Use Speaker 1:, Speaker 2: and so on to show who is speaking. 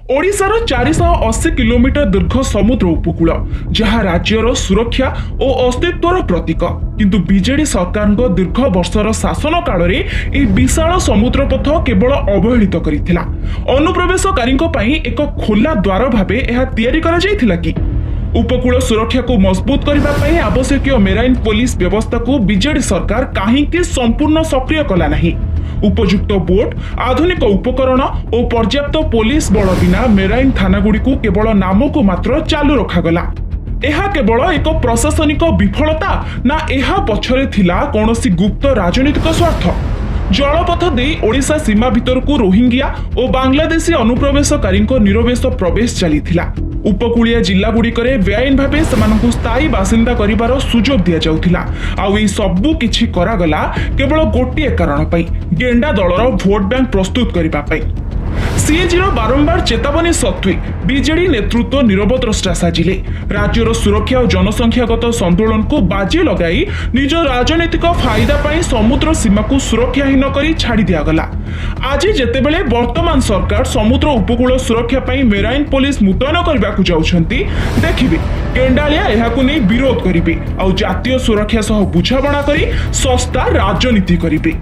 Speaker 1: ओडिशार 480 किलोमीटर दीर्घ समुद्र उपकूल जहाँ राज्यर सुरक्षा और अस्तित्वर प्रतीक किंतु बीजेडी सरकार दीर्घ वर्षर शासन काल में विशाल समुद्रपथ केवल अवहेलित करथिला। अनुप्रवेशकारी एक खोला द्वार भावे यह तैयारी करा जायथिला कि उपकूल सुरक्षा को मजबूत करने आवश्यक मेराइन पुलिस व्यवस्था को बीजेडी सरकार कहीं संपूर्ण सक्रिय कला नहीं। उपयुक्त बोट, आधुनिक उपकरण और पर्याप्त पुलिस बल बिना मेराइन थानागुड़ी को केवल नाम को मात्र चालू रखागला। यह केवल एक प्रशासनिक विफलता ना यह पछरे थिला कौनसी गुप्त राजनीतिक स्वार्थ। जलपथ दे ओडिशा सीमा भीतर को रोहिंग्या और बांग्लादेशी अनुप्रवेशकारी निरवेश प्रवेश चलीथिला। उपकूलिया जिला गुड़िकरे बेआईन भावे सेमानंकु स्थायी बासिंदा करिवार सुजोग दिया जाउथिला। आउ ई सबु किछि करागला केवल गोटिए कारण पई, गेंडा दलर भोट बैंक प्रस्तुत करिबा पई। सीएजी बारंबार चेतावनी सत्वे बीजेडी नेतृत्व नीरवद्रष्टा साजिले। राज्यर सुरक्षा और जनसंख्यागत संतुलन को बाजी लगाई निज राजनीतिक फायदा पाई समुद्र सीमा को सुरक्षाहीन करी छाड़ी दियागला। आज जेतेबेले वर्तमान सरकार समुद्र उपकूल सुरक्षा पाई मेराइन पुलिस मुतयन करबाकू जाउछंती, देखिबे गेंडालिया एहाकू नै विरोध करिबे आ जातीय सुरक्षा सह बुझाबणा करी सस्ता राजनीति करिबे।